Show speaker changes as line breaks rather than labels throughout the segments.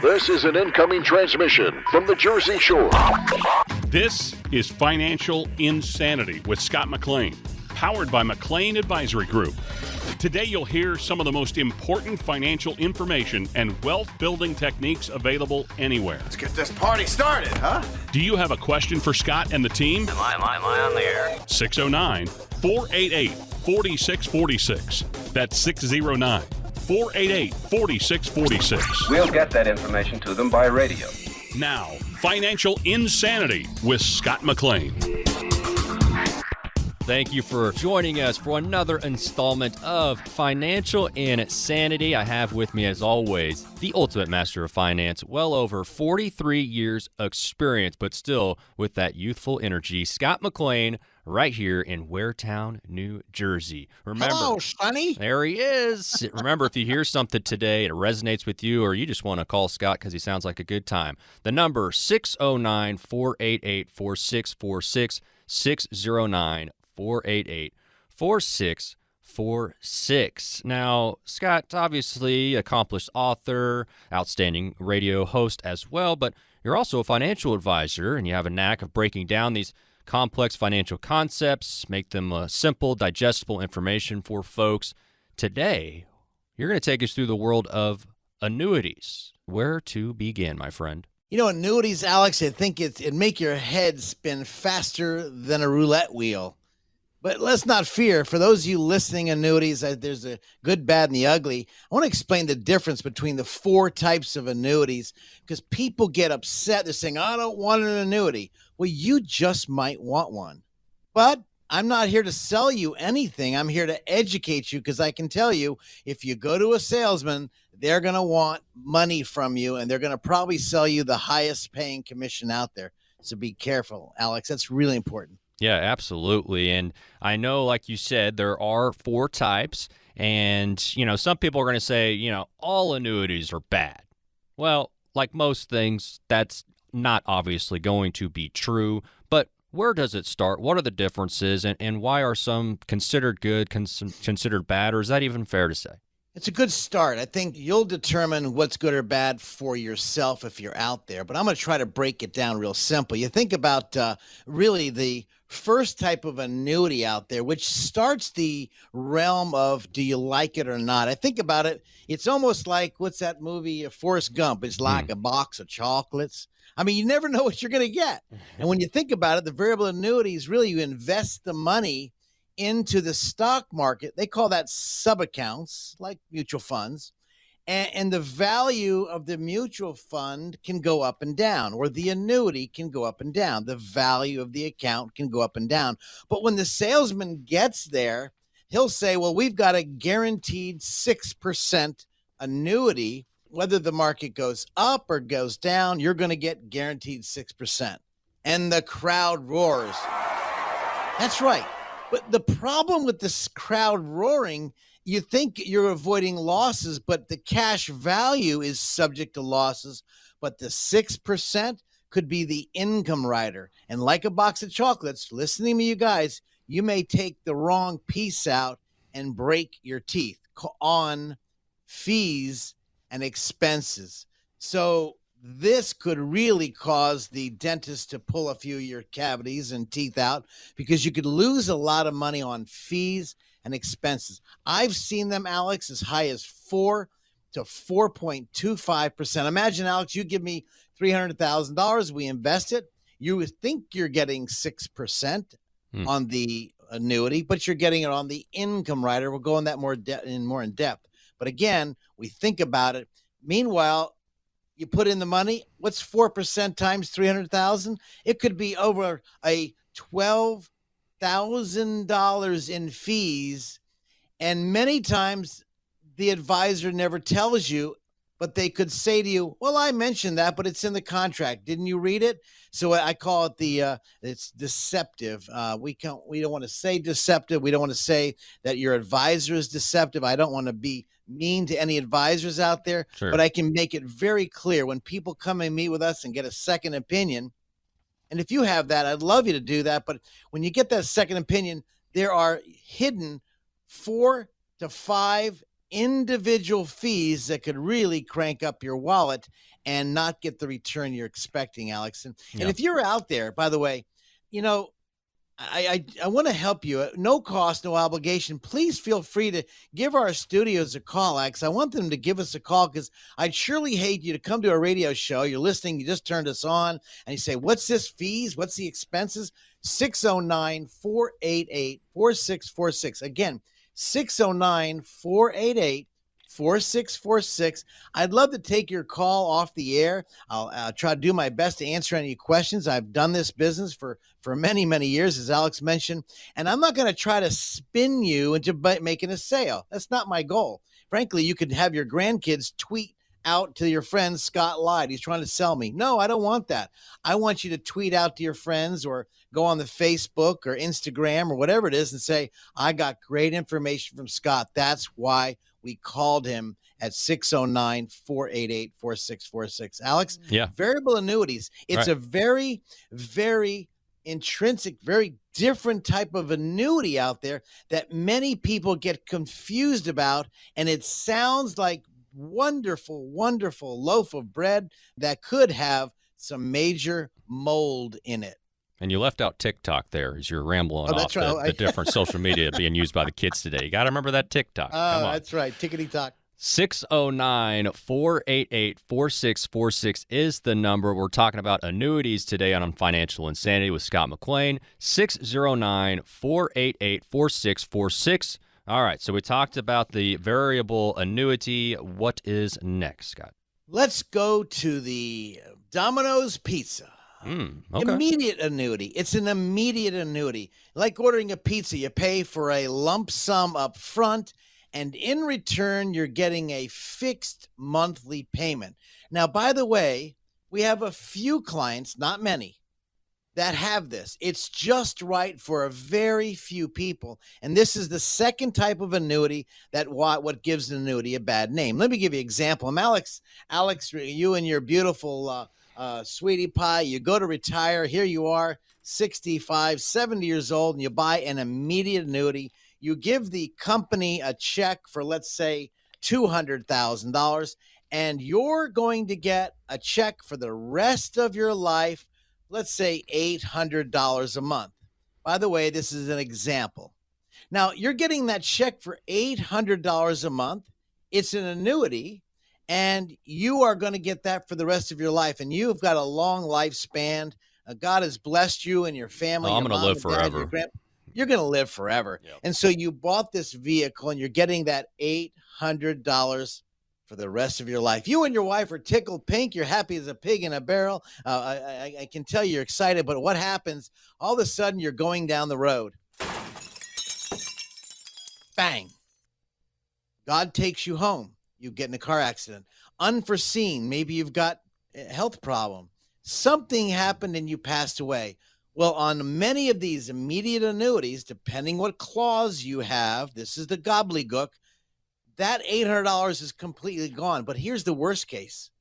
This is an incoming transmission from the Jersey Shore.
This is Financial Insanity with Scott McLean, powered by McLean Advisory Group. Today you'll hear some of the most important financial information and wealth-building techniques available anywhere.
Let's get this party started, huh?
Do you have a question for Scott and the team?
Am I on the air?
609-488-4646. That's 609-488-4646.
We'll get that information to them by radio.
Now, Financial Insanity with Scott McLean.
Thank you for joining us for another installment of Financial Insanity. I have with me, as always, the ultimate master of finance, well over 43 years experience, but still with that youthful energy, Scott McLean, right here in Waretown, New Jersey. Remember,
hello, Sonny.
There he is. Remember, if you hear something today, it resonates with you, or you just want to call Scott because he sounds like a good time, the number 609-488-4646, 609-488-4646. Now, Scott's obviously accomplished author, outstanding radio host as well, but you're also a financial advisor, and you have a knack of breaking down these complex financial concepts, make them simple, digestible information for folks. Today, you're going to take us through the world of annuities. Where to begin, my friend?
You know, annuities, Alex, I think it'd make your head spin faster than a roulette wheel. But let's not fear. For those of you listening, annuities, there's a good, bad, and the ugly. I want to explain the difference between the four types of annuities because people get upset. They're saying, I don't want an annuity. Well, you just might want one. But I'm not here to sell you anything. I'm here to educate you because I can tell you if you go to a salesman, they're going to want money from you, and they're going to probably sell you the highest paying commission out there. So be careful, Alex. That's really important.
Yeah, absolutely. And I know, like you said, there are four types. And, some people are going to say, all annuities are bad. Well, like most things, that's not obviously going to be true. But where does it start? What are the differences? And why are some considered good, considered bad? Or is that even fair to say?
It's a good start. I think you'll determine what's good or bad for yourself if you're out there. But I'm going to try to break it down real simple. You think about really the first type of annuity out there, which starts the realm of do you like it or not? I think about it. It's almost like, what's that movie, Forrest Gump? It's like a box of chocolates. I mean, you never know what you're going to get. And when you think about it, the variable annuities, really you invest the money into the stock market. They call that sub-accounts, like mutual funds. And the value of the mutual fund can go up and down, or the annuity can go up and down. The value of the account can go up and down. But when the salesman gets there, he'll say, well, we've got a guaranteed 6% annuity. Whether the market goes up or goes down, you're going to get guaranteed 6%. And the crowd roars. That's right. But the problem with this crowd roaring, you think you're avoiding losses, but the cash value is subject to losses. But the 6% could be the income rider. And like a box of chocolates, listening to you guys, you may take the wrong piece out and break your teeth on fees and expenses. So this could really cause the dentist to pull a few of your cavities and teeth out because you could lose a lot of money on fees and expenses. I've seen them, Alex, as high as 4 to 4.25%. Imagine, Alex, you give me $300,000, we invest it. You would think you're getting 6% on the annuity, but you're getting it on the income rider. We'll go in that more in depth. But again, we think about it. Meanwhile, you put in the money. What's 4% times 300,000? It could be over a $12,000 in fees. And many times the advisor never tells you, but they could say to you, well, I mentioned that, but it's in the contract. Didn't you read it? So I call it it's deceptive. We don't want to say deceptive. We don't want to say that your advisor is deceptive. I don't want to be mean to any advisors out there,
Sure.
But I can make it very clear when people come and meet with us and get a second opinion. And if you have that, I'd love you to do that. But when you get that second opinion, there are hidden 4 to 5 individual fees that could really crank up your wallet and not get the return you're expecting, Alex. And if you're out there, by the way, you know, I want to help you at no cost, no obligation. Please feel free to give our studios a call, Alex. I want them to give us a call because I'd surely hate you to come to a radio show. You're listening, you just turned us on, and you say, what's this fees? What's the expenses? 609-488-4646. Again, 609-488-4646. I'd love to take your call off the air. I'll try to do my best to answer any questions. I've done this business for many, many years, as Alex mentioned, and I'm not going to try to spin you into making a sale. That's not my goal. Frankly, you could have your grandkids tweet out to your friends, Scott lied. He's trying to sell me. No, I don't want that. I want you to tweet out to your friends or go on the Facebook or Instagram or whatever it is and say, I got great information from Scott. That's why we called him at 609-488-4646. Alex, variable annuities. It's a very, very intrinsic, very different type of annuity out there that many people get confused about. And it sounds like wonderful, wonderful loaf of bread that could have some major mold in it.
And you left out TikTok there as you're rambling off the different social media being used by the kids today. You got to remember that TikTok.
Oh, that's right. Tickety-tock.
609-488-4646 is the number. We're talking about annuities today on Financial Insanity with Scott McLean. 609-488-4646. All right, so we talked about the variable annuity. What is next, Scott?
Let's go to the Domino's Pizza.
Okay.
Immediate annuity. It's an immediate annuity. Like ordering a pizza, you pay for a lump sum up front, and in return, you're getting a fixed monthly payment. Now, by the way, we have a few clients, not many, that have this. It's just right for a very few people. And this is the second type of annuity that what gives an annuity a bad name. Let me give you an example. Alex, you and your beautiful sweetie pie, you go to retire. Here you are, 65, 70 years old, and you buy an immediate annuity. You give the company a check for, let's say, $200,000, and you're going to get a check for the rest of your life, let's say $800 a month. By the way, this is an example. Now, you're getting that check for $800 a month. It's an annuity, and you are going to get that for the rest of your life, and you've got a long lifespan. God has blessed you and your family.
I'm going to live forever.
You're going to live forever.
Yep.
And so you bought this vehicle, and you're getting that $800 for the rest of your life. You and your wife are tickled pink. You're happy as a pig in a barrel. I can tell you're excited, but what happens? All of a sudden, you're going down the road. Bang. God takes you home. You get in a car accident. Unforeseen. Maybe you've got a health problem. Something happened and you passed away. Well, on many of these immediate annuities, depending what clause you have, this is the gobbledygook, that $800 is completely gone. But here's the worst case.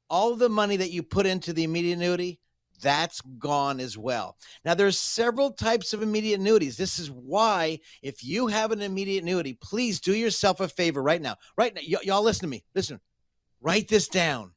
All the money that you put into the immediate annuity, that's gone as well. Now, there's several types of immediate annuities. This is why, if you have an immediate annuity, please do yourself a favor right now. Right now, y'all listen to me. Listen, write this down.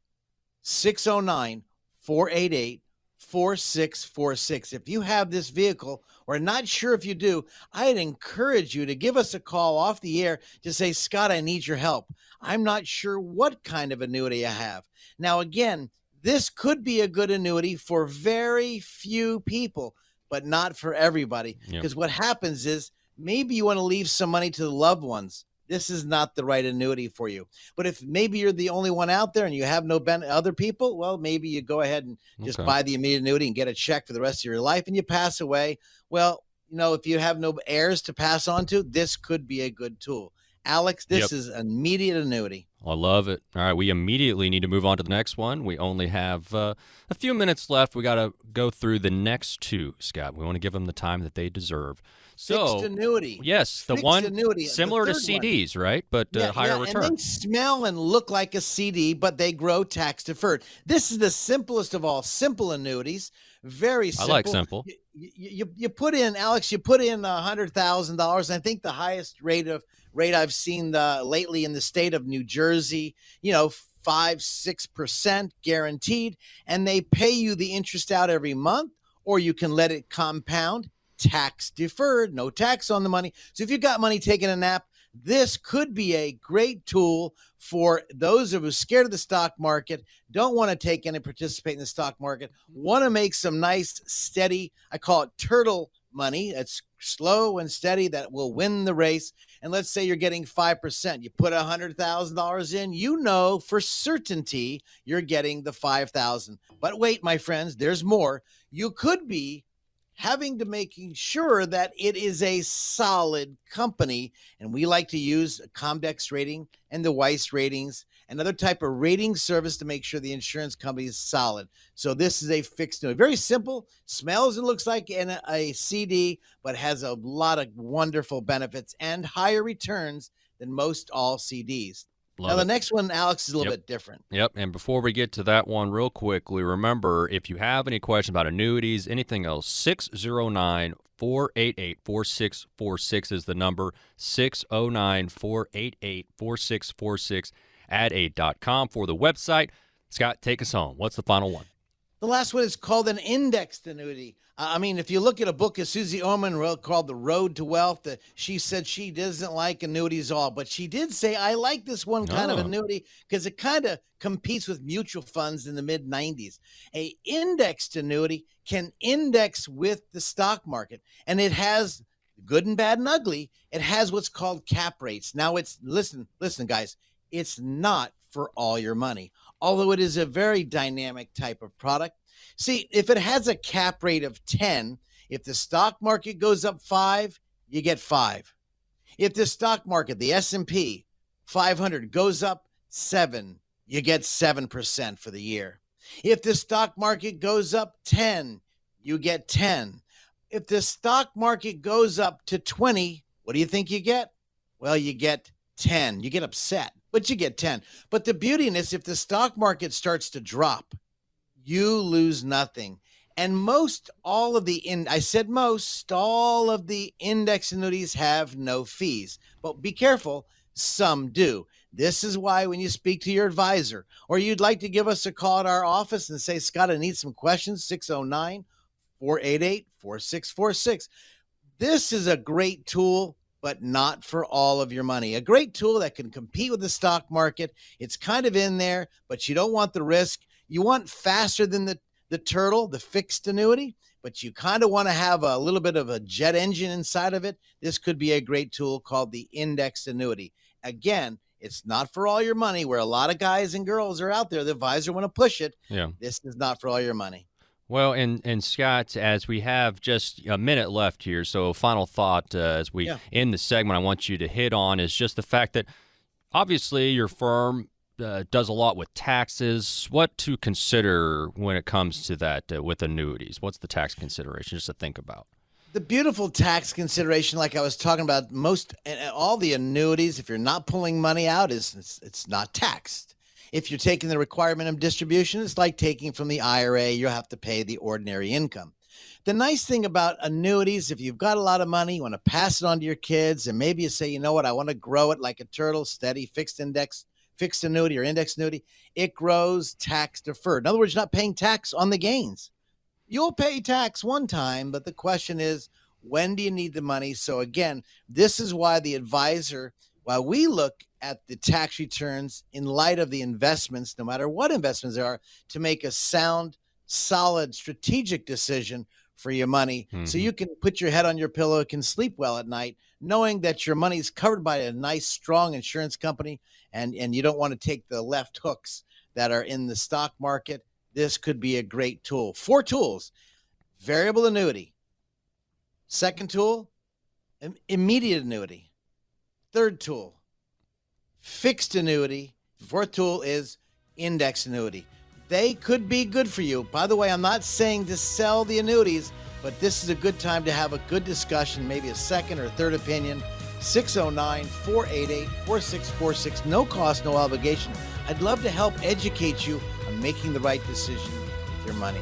609-488-4646. If you have this vehicle or not sure if you do, I'd encourage you to give us a call off the air to say, Scott, I need your help. I'm not sure what kind of annuity I have. Now, again, this could be a good annuity for very few people, but not for everybody. Because what happens is maybe you want to leave some money to the loved ones. This is not the right annuity for you. But if maybe you're the only one out there and you have no other people, well, maybe you go ahead and just buy the immediate annuity and get a check for the rest of your life and you pass away. Well, you know, if you have no heirs to pass on to, this could be a good tool. Alex, this is an immediate annuity.
I love it. All right, we immediately need to move on to the next one. We only have a few minutes left. We got to go through the next two, Scott. We want to give them the time that they deserve. So,
fixed annuity.
Yes, the
fixed
one
annuity,
similar to CDs, one. Right? But higher return.
And they smell and look like a CD, but they grow tax deferred. This is the simplest of all simple annuities. Very simple.
I like simple.
You put in, Alex, you put in $100,000. I think the highest rate of rate I've seen lately in the state of New Jersey, 5-6% guaranteed, and they pay you the interest out every month, or you can let it compound, tax deferred, no tax on the money. So if you've got money taking a nap, this could be a great tool for those of us scared of the stock market, don't want to take in and participate in the stock market, want to make some nice, steady, I call it turtle money. That's slow and steady, that will win the race. And let's say you're getting 5%. You put $100,000 in, for certainty you're getting the $5,000. But wait, my friends, there's more. You could be having to making sure that it is a solid company. And we like to use a Comdex rating and the Weiss ratings, another type of rating service to make sure the insurance company is solid. So this is a fixed annuity. Very simple, smells and looks like a CD, but has a lot of wonderful benefits and higher returns than most all CDs. Now, the next one, Alex, is a little bit different.
Yep. And before we get to that one real quickly, remember, if you have any questions about annuities, anything else, 609-488-4646 is the number, 609-488-4646 at 8.com for the website. Scott, take us home. What's the final one?
The last one is called an indexed annuity. If you look at a book of Susie Orman called The Road to Wealth, she said she doesn't like annuities at all, but she did say, I like this one kind of annuity because it kind of competes with mutual funds in the mid-90s. A indexed annuity can index with the stock market, and it has good and bad and ugly. It has what's called cap rates. Now, listen, guys, it's not for all your money, although it is a very dynamic type of product. See, if it has a cap rate of 10, if the stock market goes up 5, you get 5. If the stock market, the S&P 500 goes up 7, you get 7% for the year. If the stock market goes up 10, you get 10. If the stock market goes up to 20, what do you think you get? Well, you get 10. You get upset, but you get 10. But the beauty in this, if the stock market starts to drop, you lose nothing. And all of the index annuities have no fees. But be careful, some do. This is why when you speak to your advisor, or you'd like to give us a call at our office and say, Scott, I need some questions, 609-488-4646. This is a great tool, but not for all of your money. A great tool that can compete with the stock market. It's kind of in there, but you don't want the risk. You want faster than the turtle, the fixed annuity, but you kind of want to have a little bit of a jet engine inside of it. This could be a great tool called the indexed annuity. Again, it's not for all your money, where a lot of guys and girls are out there. The advisor want to push it. Yeah. This is not for all your money.
Well, and Scott, as we have just a minute left here, so final thought as we end the segment, I want you to hit on is just the fact that obviously your firm does a lot with taxes. What to consider when it comes to that with annuities? What's the tax consideration just to think about?
The beautiful tax consideration, like I was talking about, all the annuities, if you're not pulling money out, it's not taxed. If you're taking the requirement of distribution, it's like taking from the IRA. You'll have to pay the ordinary income. The nice thing about annuities, if you've got a lot of money, you want to pass it on to your kids, and maybe you say, you know what, I want to grow it like a turtle, steady, fixed annuity or index annuity, it grows tax deferred. In other words, you're not paying tax on the gains. You'll pay tax one time, but the question is, when do you need the money? So again, this is why the advisor, while we look at the tax returns in light of the investments, no matter what investments there are, to make a sound, solid, strategic decision for your money, so you can put your head on your pillow, can sleep well at night, knowing that your money is covered by a nice, strong insurance company, and you don't want to take the left hooks that are in the stock market. This could be a great tool. 4 tools: variable annuity. Second tool, immediate annuity. Third tool, fixed annuity. Fourth tool is index annuity. They could be good for you. By the way, I'm not saying to sell the annuities, but this is a good time to have a good discussion, maybe a second or third opinion. 609-488-4646. No cost, no obligation. I'd love to help educate you on making the right decision with your money.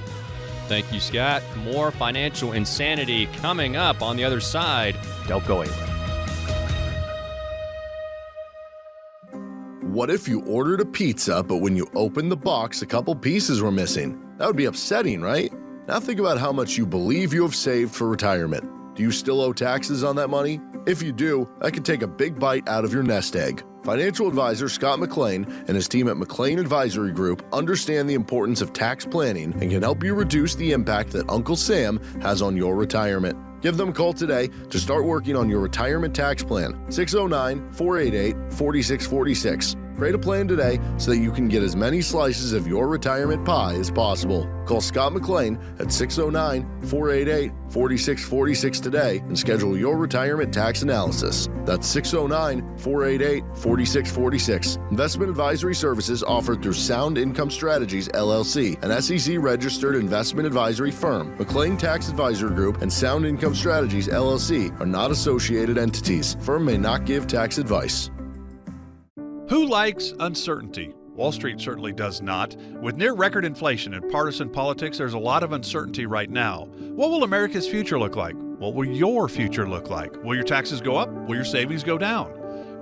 Thank you, Scott. More financial insanity coming up on the other side. Don't go anywhere.
What if you ordered a pizza, but when you opened the box, a couple pieces were missing? That would be upsetting, right? Now think about how much you believe you have saved for retirement. Do you still owe taxes on that money? If you do, that could take a big bite out of your nest egg. Financial advisor Scott McLean and his team at McLean Advisory Group understand the importance of tax planning and can help you reduce the impact that Uncle Sam has on your retirement. Give them a call today to start working on your retirement tax plan. 609-488-4646. Create a plan today so that you can get as many slices of your retirement pie as possible. Call Scott McLean at 609-488-4646 today and schedule your retirement tax analysis. That's 609-488-4646. Investment advisory services offered through Sound Income Strategies, LLC, an SEC-registered investment advisory firm. McLean Tax Advisory Group and Sound Income Strategies, LLC, are not associated entities. Firm may not give tax advice.
Who likes uncertainty? Wall Street certainly does not. With near record inflation and partisan politics, there's a lot of uncertainty right now. What will America's future look like? What will your future look like? Will your taxes go up? Will your savings go down?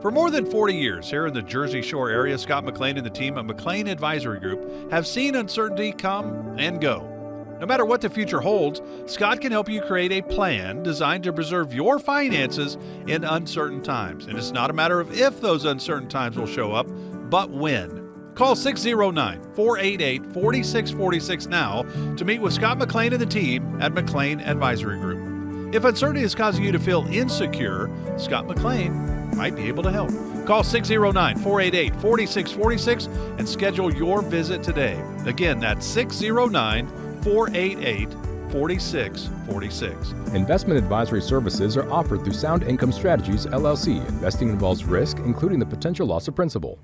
For more than 40 years here in the Jersey Shore area, Scott McLean and the team at McLean Advisory Group have seen uncertainty come and go. No matter what the future holds, Scott can help you create a plan designed to preserve your finances in uncertain times. And it's not a matter of if those uncertain times will show up, but when. Call 609-488-4646 now to meet with Scott McLean and the team at McLean Advisory Group. If uncertainty is causing you to feel insecure, Scott McLean might be able to help. Call 609-488-4646 and schedule your visit today. Again, that's 609-488-4646.
Investment advisory services are offered through Sound Income Strategies, LLC. Investing involves risk, including the potential loss of principal.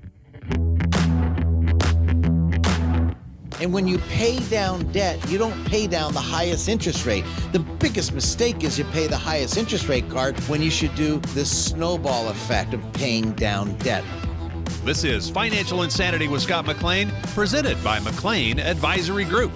And when you pay down debt, you don't pay down the highest interest rate. The biggest mistake is you pay the highest interest rate card when you should do the snowball effect of paying down debt.
This is Financial Insanity with Scott McLean, presented by McLean Advisory Group.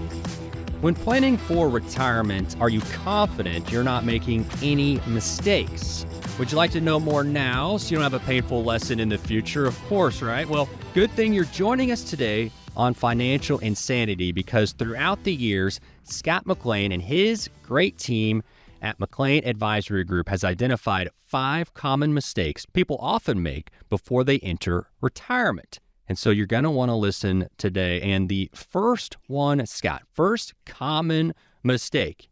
When planning for retirement, are you confident you're not making any mistakes? Would you like to know more now so you don't have a painful lesson in the future? Of course, right? Well, good thing you're joining us today on Financial Insanity, because throughout the years, Scott McLean and his great team at McLean Advisory Group has identified 5 common mistakes people often make before they enter retirement. And so you're going to want to listen today. And the first one, Scott, first common mistake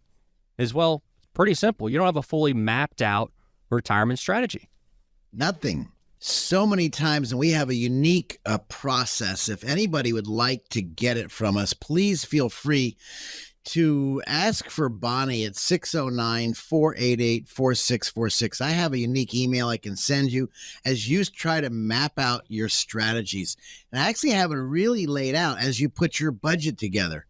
is, well, pretty simple. You don't have a fully mapped out retirement strategy.
Nothing. So many times, and we have a unique process. If anybody would like to get it from us, please feel free to ask for Bonnie at 609-488-4646. I have a unique email I can send you as you try to map out your strategies. And I actually have it really laid out as you put your budget together.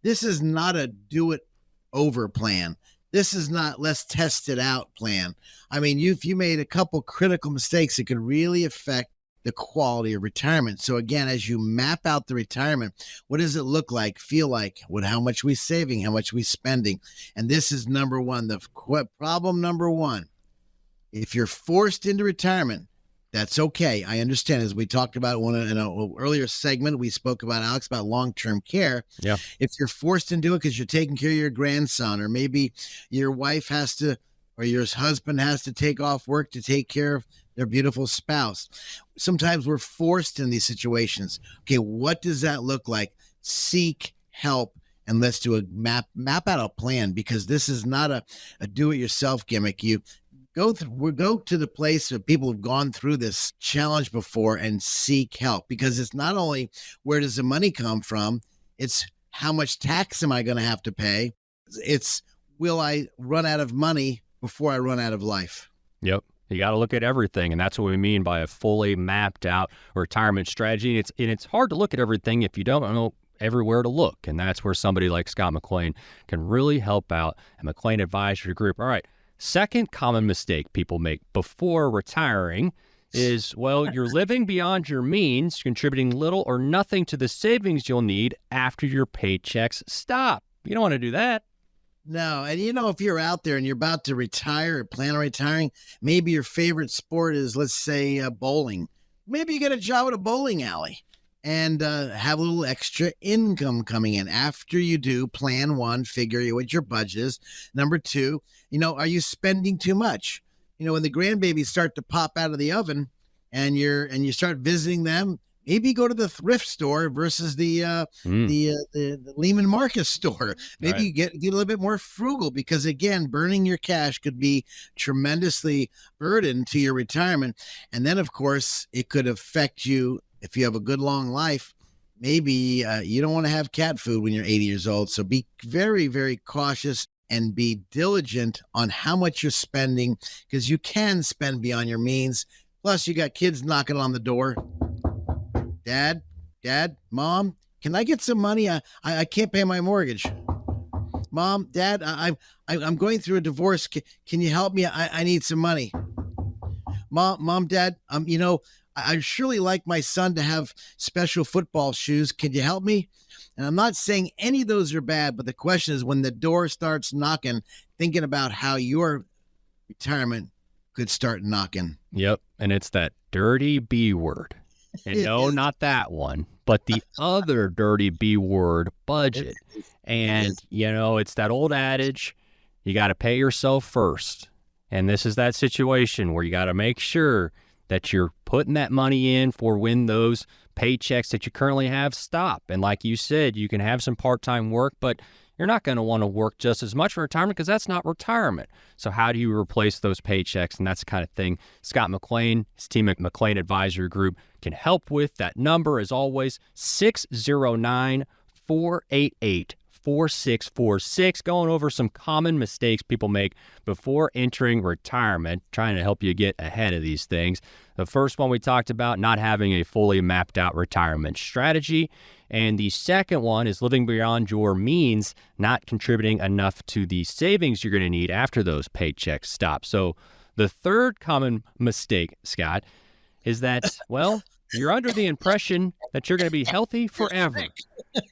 This is not a do-it-over plan. This is not let's test it out plan. I mean, if you made a couple critical mistakes, it could really affect the quality of retirement. So again, as you map out the retirement, what does it look like, feel like, how much we saving, how much we spending? And this is number one, problem number one. If you're forced into retirement, that's okay. I understand. As we talked about in an earlier segment, we spoke about, Alex, about long-term care.
Yeah.
If you're forced into it because you're taking care of your grandson, or maybe your wife has to, or your husband has to take off work to take care of their beautiful spouse. Sometimes we're forced in these situations. Okay, what does that look like? Seek help, and let's do a map out a plan, because this is not a do-it-yourself gimmick. You go to the place where people have gone through this challenge before and seek help, because it's not only where does the money come from, it's how much tax am I going to have to pay? It's will I run out of money before I run out of life?
Yep. You got to look at everything, and that's what we mean by a fully mapped out retirement strategy. And it's hard to look at everything if you don't know everywhere to look, and that's where somebody like Scott McLean can really help out at McLean Advisory Group. All right. Second common mistake people make before retiring is, well, you're living beyond your means, contributing little or nothing to the savings you'll need after your paychecks stop. You don't want to do that.
No. And if you're out there and you're about to retire or plan on retiring, maybe your favorite sport is, let's say, bowling. maybe you get a job at a bowling alley and have a little extra income coming in. After you do, plan one, figure what your budget is. Number two, are you spending too much? When the grandbabies start to pop out of the oven and you start visiting them, maybe go to the thrift store versus the Lehman Marcus store. Maybe
Right.
you get a little bit more frugal, because again, burning your cash could be tremendously burden to your retirement. And then of course it could affect you if you have a good long life. Maybe you don't want to have cat food when you're 80 years old. So be very, very cautious and be diligent on how much you're spending, because you can spend beyond your means. Plus you got kids knocking on the door. Dad, Mom, can I get some money? I can't pay my mortgage. Mom, Dad, I'm going through a divorce. Can you help me? I need some money. Mom, Dad, I'd surely like my son to have special football shoes. Can you help me? And I'm not saying any of those are bad, but the question is, when the door starts knocking, thinking about how your retirement could start knocking.
Yep. And it's that dirty B word. And no, not that one, but the other dirty B word, budget. And, it's that old adage, you got to pay yourself first. And this is that situation where you got to make sure that you're putting that money in for when those paychecks that you currently have stop. And like you said, you can have some part-time work, but you're not going to want to work just as much for retirement, because that's not retirement. So how do you replace those paychecks? And that's the kind of thing Scott McLean, his team at McLean Advisory Group, can help with. That number is always 609-488-4646. Going over some common mistakes people make before entering retirement, trying to help you get ahead of these things. The first one we talked about, not having a fully mapped out retirement strategy. And the second one is living beyond your means, not contributing enough to the savings you're going to need after those paychecks stop. So the third common mistake, Scott, is that, you're under the impression that you're going to be healthy forever.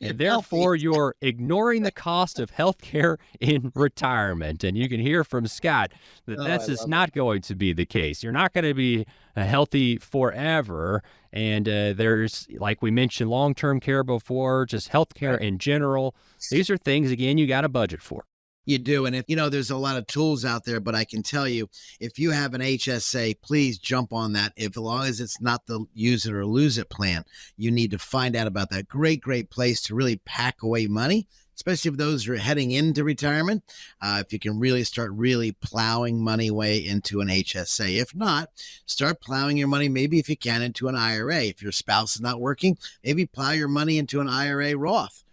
And therefore, you're ignoring the cost of health care in retirement. And you can hear from Scott that that's just not going to be the case. You're not going to be healthy forever. And there's, like we mentioned, long-term care before, just health care in general. These are things, again, you got to budget for.
You do. And if there's a lot of tools out there, but I can tell you, if you have an HSA, please jump on that. As long as it's not the use it or lose it plan, you need to find out about that. Great place to really pack away money, especially if those are heading into retirement. If you can really start plowing money away into an HSA. If not, start plowing your money, maybe if you can, into an IRA. If your spouse is not working, maybe plow your money into an IRA Roth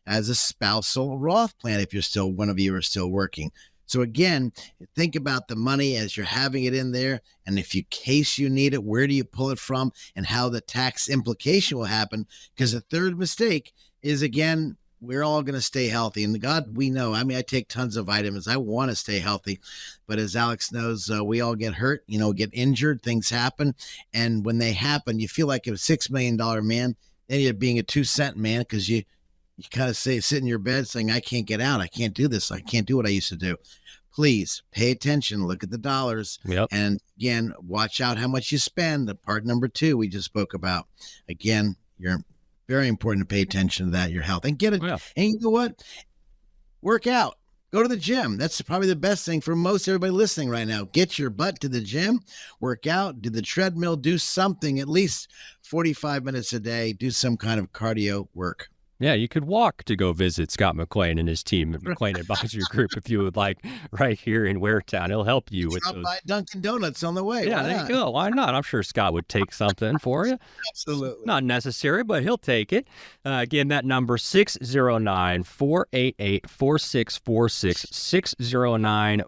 as a spousal Roth plan if one of you are still working. So again, think about the money as you're having it in there, and if in case you need it, where do you pull it from, and how the tax implication will happen. Because the third mistake is, again, we're all going to stay healthy. And God, we know, I take tons of vitamins. I want to stay healthy. But as Alex knows, we all get hurt, get injured, things happen. And when they happen, you feel like a $6 million man, then you're being a 2-cent man, because you kind of sit in your bed saying, I can't get out. I can't do this. I can't do what I used to do. Please pay attention. Look at the dollars.
Yep.
And again, watch out how much you spend. The part number 2 we just spoke about. Again, you're very important to pay attention to that, your health. And get it.
Yeah.
And you know what? Work out. Go to the gym. That's probably the best thing for most everybody listening right now. Get your butt to the gym, work out, do the treadmill, do something, at least 45 minutes a day, do some kind of cardio work.
Yeah, you could walk to go visit Scott McLean and his team at McLean Advisory Group if you would like, right here in Waretown. He'll help you with
Drop
those.
by Dunkin' Donuts on the way.
Yeah, there you go. Why not? I'm sure Scott would take something for you.
Absolutely.
Not necessary, but he'll take it. Again, that number, 609-488-4646,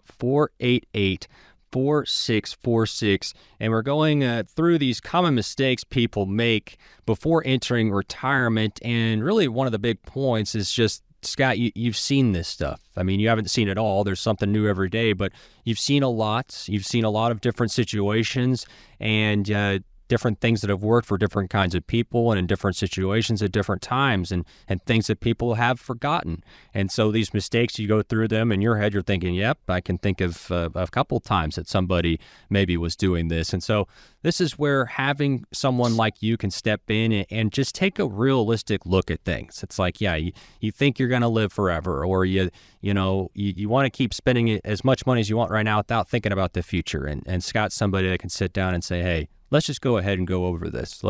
609-488-4646. And we're going through these common mistakes people make before entering retirement. And really one of the big points is just, Scott, you've seen this stuff. I mean, you haven't seen it all. There's something new every day, but you've seen a lot. You've seen a lot of different situations. And different things that have worked for different kinds of people and in different situations at different times, and things that people have forgotten. And so these mistakes, you go through them in your head, you're thinking, yep, I can think of a couple times that somebody maybe was doing this. And so this is where having someone like you can step in and just take a realistic look at things. It's like, yeah, you think you're going to live forever, or you want to keep spending as much money as you want right now without thinking about the future. And Scott's somebody that can sit down and say, hey, let's just go ahead and go over this.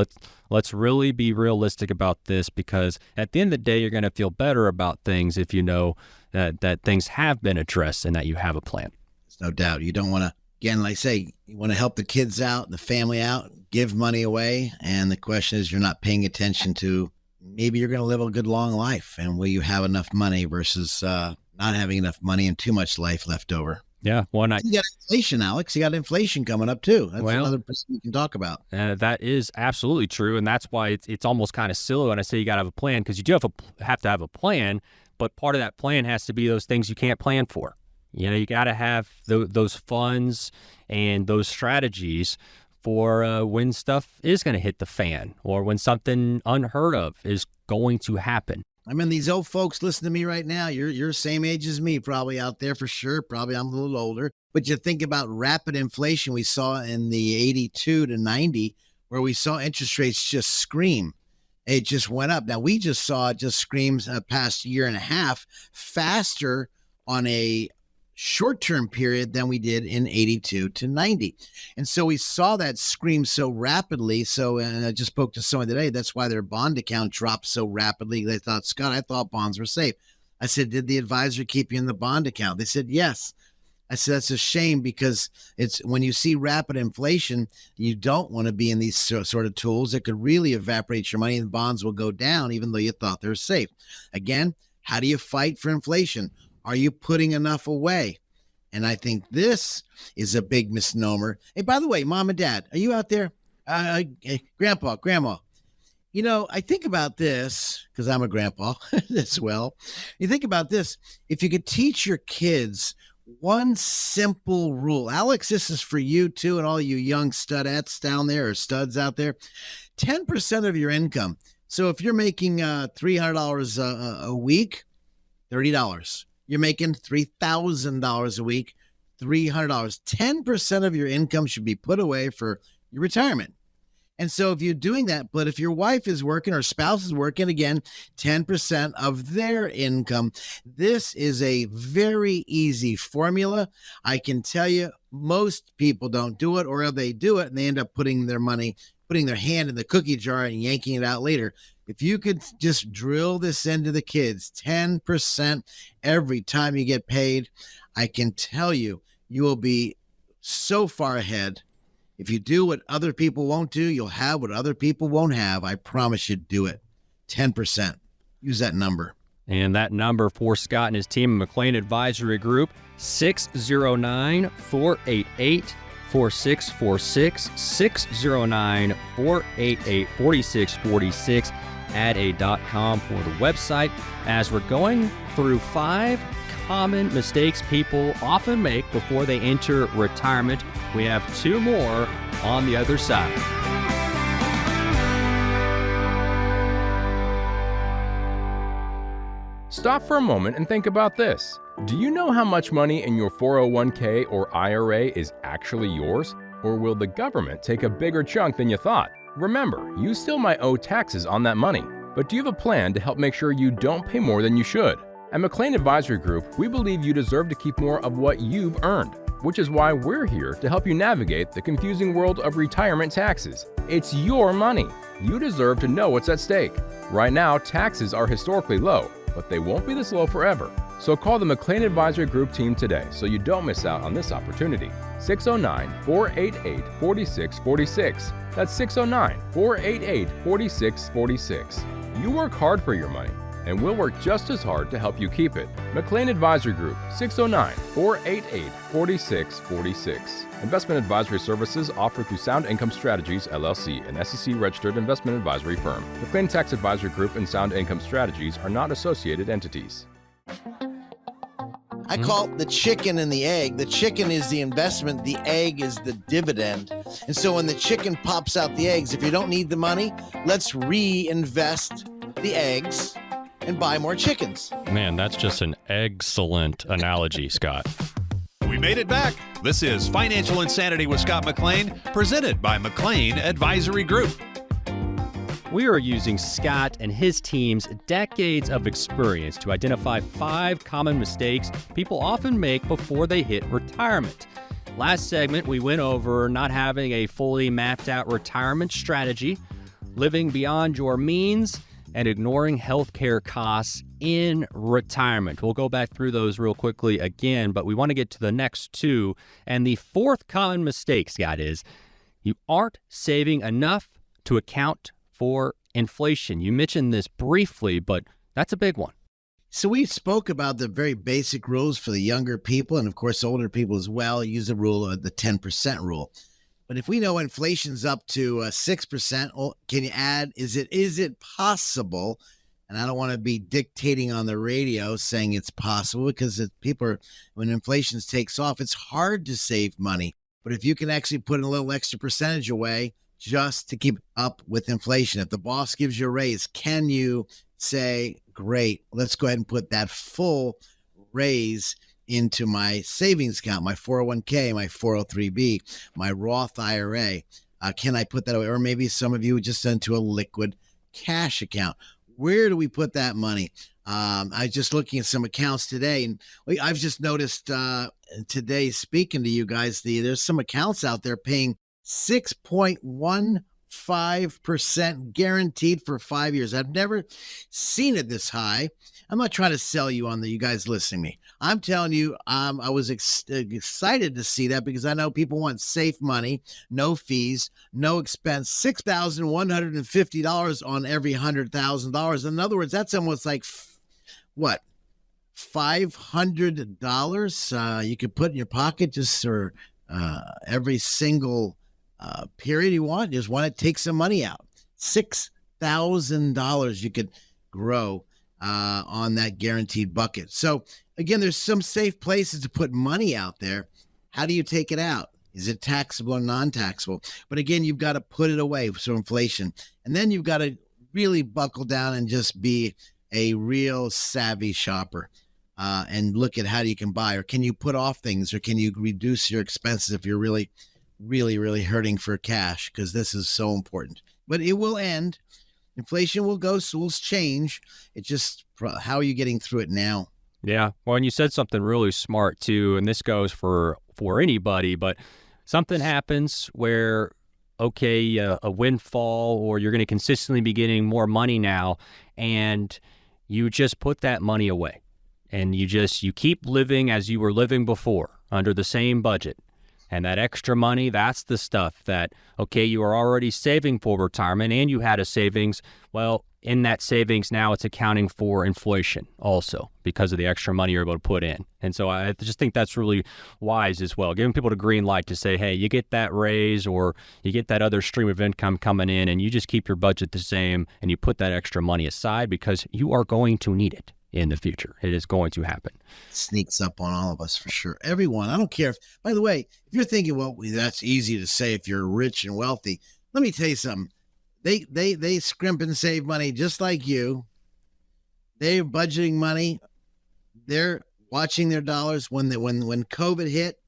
Let's really be realistic about this, because at the end of the day, you're going to feel better about things if you know that things have been addressed and that you have a plan.
There's no doubt. You don't want to, again, like I say, you want to help the kids out, the family out, give money away. And the question is, you're not paying attention to maybe you're going to live a good long life, and will you have enough money versus not having enough money and too much life left over.
Yeah.
You got inflation, Alex. You got inflation coming up too. That's another person we can talk about.
That is absolutely true. And that's why it's almost kind of silly when I say you got to have a plan, because you do have to have a plan, but part of that plan has to be those things you can't plan for. You got to have those funds and those strategies for when stuff is going to hit the fan, or when something unheard of is going to happen.
I mean, these old folks listen to me right now. You're same age as me, probably out there for sure. Probably I'm a little older. But you think about rapid inflation we saw in the 82 to 90, where we saw interest rates just scream. It just went up. Now, we just saw it just screams past year and a half faster on a short-term period than we did in 82 to 90. And so we saw that scream so rapidly. So, and I just spoke to someone today, that's why their bond account dropped so rapidly. They thought, Scott, I thought bonds were safe. I said, did the advisor keep you in the bond account? They said, yes. I said, that's a shame, because it's when you see rapid inflation, you don't want to be in these sort of tools that could really evaporate your money, and bonds will go down even though you thought they're safe. Again, how do you fight for inflation? Are you putting enough away? And I think this is a big misnomer. Hey, by the way, Mom and Dad, are you out there? Grandpa, Grandma. I think about this, because I'm a grandpa as well. You think about this. If you could teach your kids one simple rule. Alex, this is for you too, and all you young studettes down there, or studs out there. 10% of your income. So if you're making $300 a week, $30. You're making $3,000 a week, $300. 10% of your income should be put away for your retirement. And so if you're doing that, but if your wife is working or spouse is working, again, 10% of their income. This is a very easy formula. I can tell you most people don't do it, or they do it and they end up putting their hand in the cookie jar and yanking it out later. If you could just drill this into the kids, 10% every time you get paid, I can tell you, you will be so far ahead. If you do what other people won't do, you'll have what other people won't have. I promise you, do it. 10%. Use that number.
And that number for Scott and his team, McLean Advisory Group, 609-488-4646, 609-488-4646, ada.com for the website. As we're going through 5 common mistakes people often make before they enter retirement, we have 2 more on the other side.
Stop for a moment and think about this. Do you know how much money in your 401k or IRA is actually yours? Or will the government take a bigger chunk than you thought? Remember, you still might owe taxes on that money, but do you have a plan to help make sure you don't pay more than you should? At McLean Advisory Group, we believe you deserve to keep more of what you've earned, which is why we're here to help you navigate the confusing world of retirement taxes. It's your money. You deserve to know what's at stake. Right now, taxes are historically low, but they won't be this low forever. So call the McLean Advisory Group team today so you don't miss out on this opportunity. 609-488-4646. That's 609-488-4646. You work hard for your money, and we'll work just as hard to help you keep it. McLean Advisory Group, 609-488-4646. Investment advisory services offered through Sound Income Strategies, LLC, an SEC-registered investment advisory firm. McLean Tax Advisory Group and Sound Income Strategies are not associated entities.
I call it the chicken and the egg. The chicken is the investment. The egg is the dividend. And so when the chicken pops out the eggs, if you don't need the money, let's reinvest the eggs and buy more chickens.
Man, that's just an excellent analogy, Scott.
We made it back. This is Financial Insanity with Scott McLean, presented by McLean Advisory Group.
We are using Scott and his team's decades of experience to identify 5 common mistakes people often make before they hit retirement. Last segment, we went over not having a fully mapped out retirement strategy, living beyond your means, and ignoring healthcare costs in retirement. We'll go back through those real quickly again, but we want to get to the next 2. And the 4th common mistake, Scott, is you aren't saving enough to account for inflation. You mentioned this briefly, but that's a big one.
So we spoke about the very basic rules for the younger people, and of course older people as well. Use the rule of the 10% rule. But if we know inflation's up to 6%, well, can you add, is it possible? And I don't want to be dictating on the radio saying it's possible, because when inflation takes off, it's hard to save money. But if you can actually put a little extra percentage away just to keep up with inflation, if the boss gives you a raise, can you say, great, let's go ahead and put that full raise into my savings account, my 401k, my 403b, my Roth IRA? Can I put that away? Or maybe some of you just into a liquid cash account. Where do we put that money? I was just looking at some accounts today, and I've just noticed today, speaking to you guys, there's some accounts out there paying 6.15% guaranteed for 5 years. I've never seen it this high. I'm not trying to sell you on you guys listening to me. I'm telling you, I was excited to see that, because I know people want safe money, no fees, no expense, $6,150 on every $100,000. In other words, that's almost like, what, $500 you could put in your pocket just for every single period you want. You just want to take some money out. $6,000 you could grow on that guaranteed bucket. So again, there's some safe places to put money out there. How do you take it out? Is it taxable or non-taxable? But again, you've got to put it away for inflation. And then you've got to really buckle down and just be a real savvy shopper and look at how you can buy, or can you put off things, or can you reduce your expenses if you're really, really, really hurting for cash, because this is so important. But it will end. Inflation will go, so will change. It's just, how are you getting through it now?
Yeah. Well, and you said something really smart too, and this goes for anybody, but something happens where, okay, a windfall, or you're going to consistently be getting more money now, and you just put that money away, and you keep living as you were living before under the same budget. And that extra money, that's the stuff that, okay, you are already saving for retirement and you had a savings. Well, in that savings now, it's accounting for inflation also because of the extra money you're able to put in. And so I just think that's really wise as well, giving people the green light to say, hey, you get that raise or you get that other stream of income coming in, and you just keep your budget the same and you put that extra money aside because you are going to need it in the future. It is going to happen.
Sneaks up on all of us for sure. Everyone. I don't care if, by the way, if you're thinking, well, that's easy to say if you're rich and wealthy. Let me tell you something. They scrimp and save money just like you. They're budgeting money. They're watching their dollars. When COVID hit,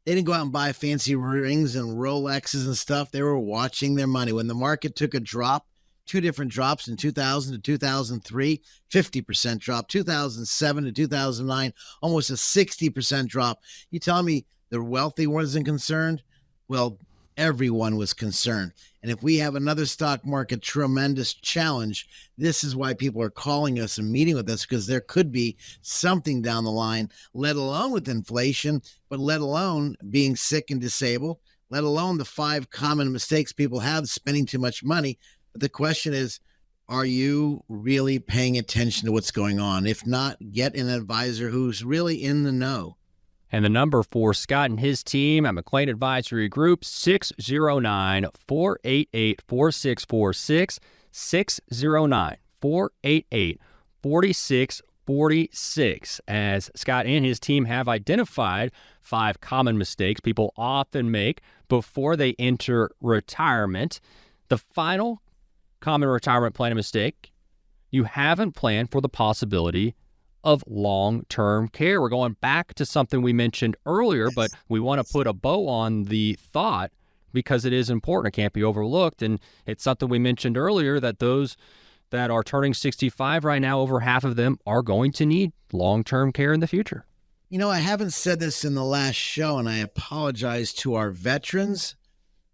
they didn't go out and buy fancy rings and Rolexes and stuff. They were watching their money. When the market took a drop, 2 different drops in 2000 to 2003, 50% drop, 2007 to 2009, almost a 60% drop. You tell me the wealthy wasn't concerned? Well, everyone was concerned. And if we have another stock market tremendous challenge, this is why people are calling us and meeting with us, because there could be something down the line, let alone with inflation, but let alone being sick and disabled, let alone the 5 common mistakes people have, spending too much money. But the question is, are you really paying attention to what's going on? If not, get an advisor who's really in the know.
And the number for Scott and his team at McLean Advisory Group, 609-488-4646, 609-488-4646. 46, as Scott and his team have identified 5 common mistakes people often make before they enter retirement. The final common retirement planning mistake: you haven't planned for the possibility of long-term care. We're going back to something we mentioned earlier, but we want to put a bow on the thought because it is important. It can't be overlooked, and it's something we mentioned earlier that those that are turning 65 right now, over half of them are going to need long-term care in the future.
You know, I haven't said this in the last show, and I apologize to our veterans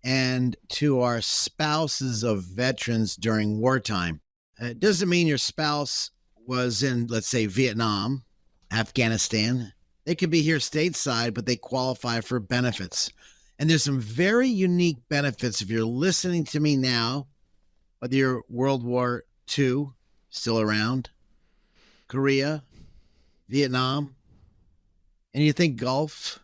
and to our spouses of veterans during wartime. It doesn't mean your spouse was in, let's say, Vietnam, Afghanistan. They could be here stateside, but they qualify for benefits. And there's some very unique benefits if you're listening to me now, whether you're World War II, still around, Korea, Vietnam, and you think Gulf,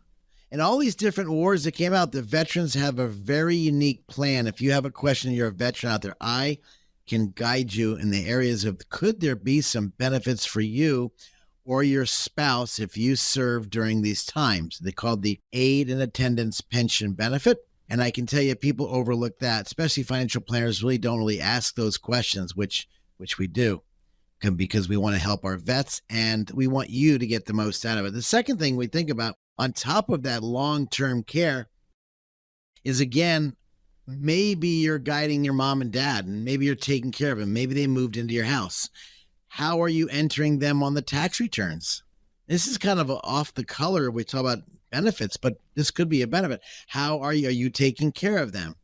and all these different wars that came out, the veterans have a very unique plan. If you have a question, you're a veteran out there, I can guide you in the areas of, could there be some benefits for you or your spouse if you serve during these times? They call the aid and attendance pension benefit. And I can tell you, people overlook that, especially financial planners don't really ask those questions, which we do, because we want to help our vets and we want you to get the most out of it. The second thing we think about on top of that long-term care is, again, maybe you're guiding your mom and dad, and maybe you're taking care of them. Maybe they moved into your house. How are you entering them on the tax returns? This is kind of off the color. We talk about benefits, but this could be a benefit. How are you taking care of them?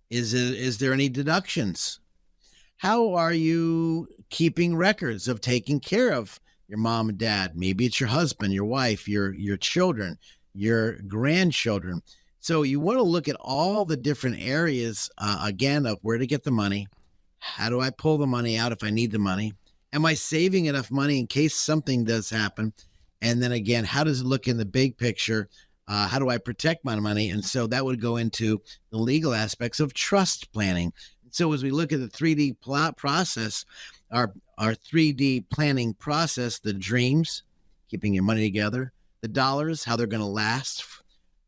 Is there any deductions? How are you keeping records of taking care of your mom and dad? Maybe it's your husband, your wife, your children, your grandchildren. So you want to look at all the different areas, again, of where to get the money. How do I pull the money out if I need the money? Am I saving enough money in case something does happen? And then again, how does it look in the big picture? How do I protect my money? And so that would go into the legal aspects of trust planning. So as we look at the 3D process, our 3D planning process, the dreams, keeping your money together, the dollars, how they're going to last,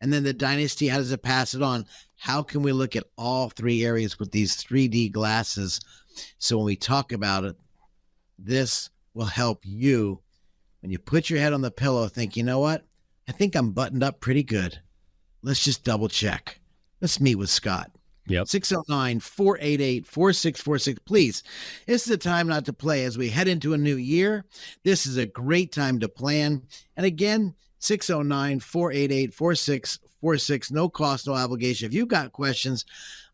and then the dynasty, how does it pass it on? How can we look at all 3 areas with these 3D glasses? So when we talk about it, this will help you when you put your head on the pillow, think, you know what? I think I'm buttoned up pretty good. Let's just double check. Let's meet with Scott.
Yep.
609-488-4646. Please, this is the time not to play as we head into a new year. This is a great time to plan. And again, 609-488-4646. No cost, no obligation. If you've got questions,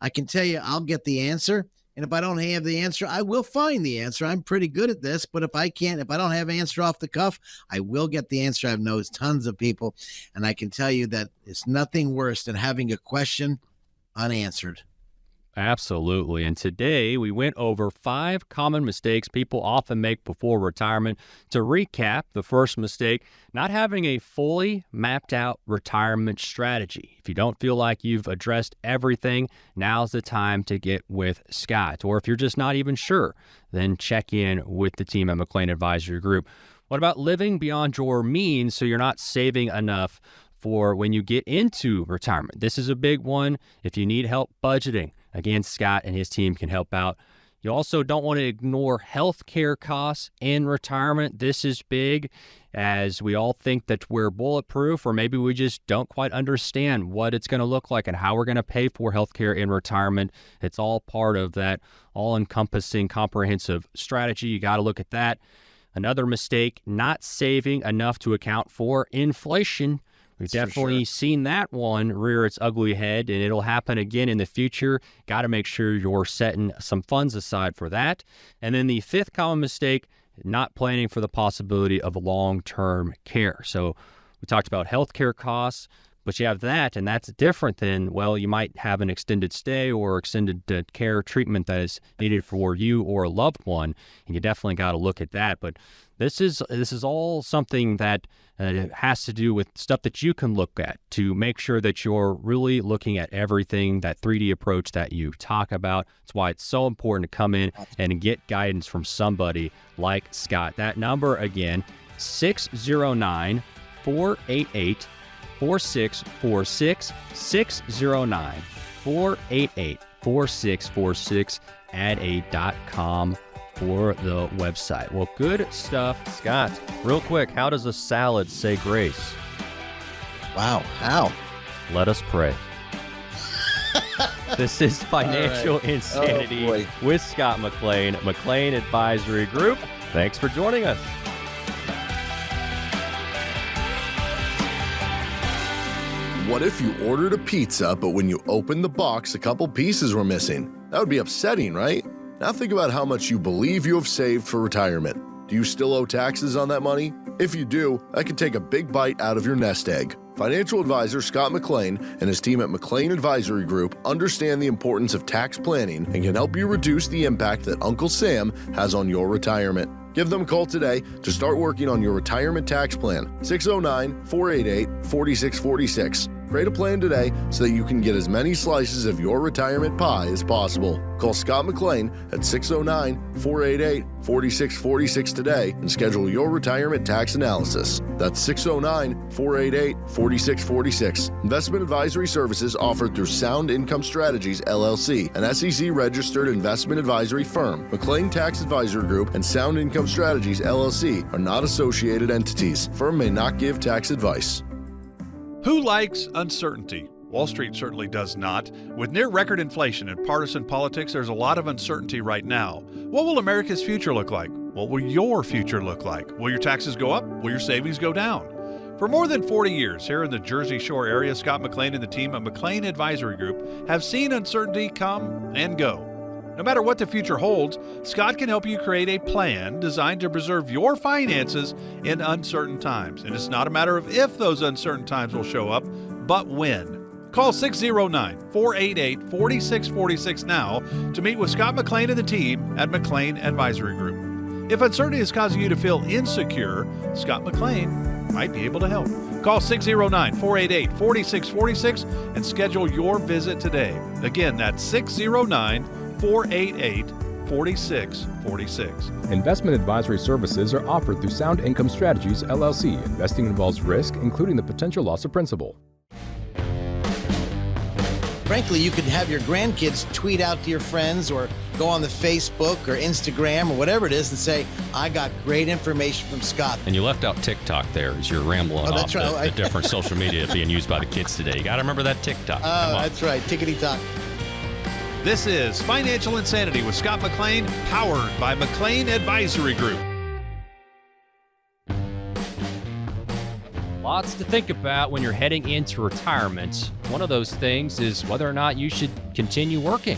I can tell you I'll get the answer. And if I don't have the answer, I will find the answer. I'm pretty good at this, but if I don't have an answer off the cuff, I will get the answer. I've known tons of people, and I can tell you that it's nothing worse than having a question unanswered.
Absolutely. And today we went over 5 common mistakes people often make before retirement. To recap, the first mistake, not having a fully mapped out retirement strategy. If you don't feel like you've addressed everything, now's the time to get with Scott. Or if you're just not even sure, then check in with the team at McLean Advisory Group. What about living beyond your means so you're not saving enough for when you get into retirement? This is a big one. If you need help budgeting, again, Scott and his team can help out. You also don't want to ignore health care costs in retirement. This is big, as we all think that we're bulletproof, or maybe we just don't quite understand what it's going to look like and how we're going to pay for health care in retirement. It's all part of that all-encompassing, comprehensive strategy. You got to look at that. Another mistake, not saving enough to account for inflation. We've definitely seen that one rear its ugly head, and it'll happen again in the future. Got to make sure you're setting some funds aside for that. And then the 5th common mistake, not planning for the possibility of long-term care. So we talked about healthcare costs, But you have that, and that's different than, well, you might have an extended stay or extended care treatment that is needed for you or a loved one, and you definitely got to look at that. But this is all something that has to do with stuff that you can look at to make sure that you're really looking at everything, that 3D approach that you talk about. That's why it's so important to come in and get guidance from somebody like Scott. That number again, 609-488-4646, 609-488-4646, add.com for the website. Well, good stuff, Scott. Real quick, how does a salad say grace?
Wow, how?
Let us pray. This is Financial Insanity with Scott McLean, McLean Advisory Group. Thanks for joining us.
What if you ordered a pizza, but when you opened the box, a couple pieces were missing? That would be upsetting, right? Now think about how much you believe you have saved for retirement. Do you still owe taxes on that money? If you do, that can take a big bite out of your nest egg. Financial advisor Scott McLean and his team at McLean Advisory Group understand the importance of tax planning and can help you reduce the impact that Uncle Sam has on your retirement. Give them a call today to start working on your retirement tax plan. 609-488-4646. Create a plan today so that you can get as many slices of your retirement pie as possible. Call Scott McLean at 609-488-4646 today and schedule your retirement tax analysis. That's 609-488-4646. Investment advisory services offered through Sound Income Strategies, LLC, an SEC-registered investment advisory firm. McLean Tax Advisory Group and Sound Income Strategies, LLC, are not associated entities. Firm may not give tax advice.
Who likes uncertainty? Wall Street certainly does not. With near record inflation and partisan politics, there's a lot of uncertainty right now. What will America's future look like? What will your future look like? Will your taxes go up? Will your savings go down? For more than 40 years here in the Jersey Shore area, Scott McLean and the team at McLean Advisory Group have seen uncertainty come and go. No matter what the future holds, Scott can help you create a plan designed to preserve your finances in uncertain times. And it's not a matter of if those uncertain times will show up, but when. Call 609-488-4646 now to meet with Scott McLean and the team at McLean Advisory Group. If uncertainty is causing you to feel insecure, Scott McLean might be able to help. Call 609-488-4646 and schedule your visit today. Again, that's 609-488-4646.
Investment advisory services are offered through Sound Income Strategies, LLC. Investing involves risk, including the potential loss of principal.
Frankly, you could have your grandkids tweet out to your friends or go on the Facebook or Instagram or whatever it is and say, I got great information from Scott.
And you left out TikTok there as you're rambling off the different social media being used by the kids today. You got to remember that TikTok.
Oh, that's right. Tickety-tock.
This is Financial Insanity with Scott McLean, powered by McLean Advisory Group.
Lots to think about when you're heading into retirement. One of those things is whether or not you should continue working.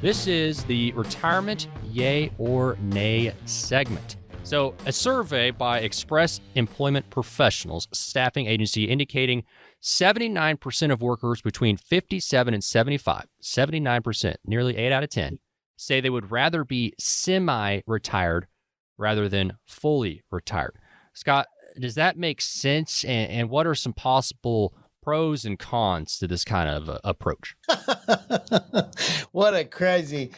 This is the Retirement Yay or Nay segment. So, a survey by Express Employment Professionals staffing agency indicating 79% of workers between 57 and 75, 79%, nearly 8 out of 10, say they would rather be semi-retired rather than fully retired. Scott, does that make sense? And what are some possible pros and cons to this kind of approach?
What a crazy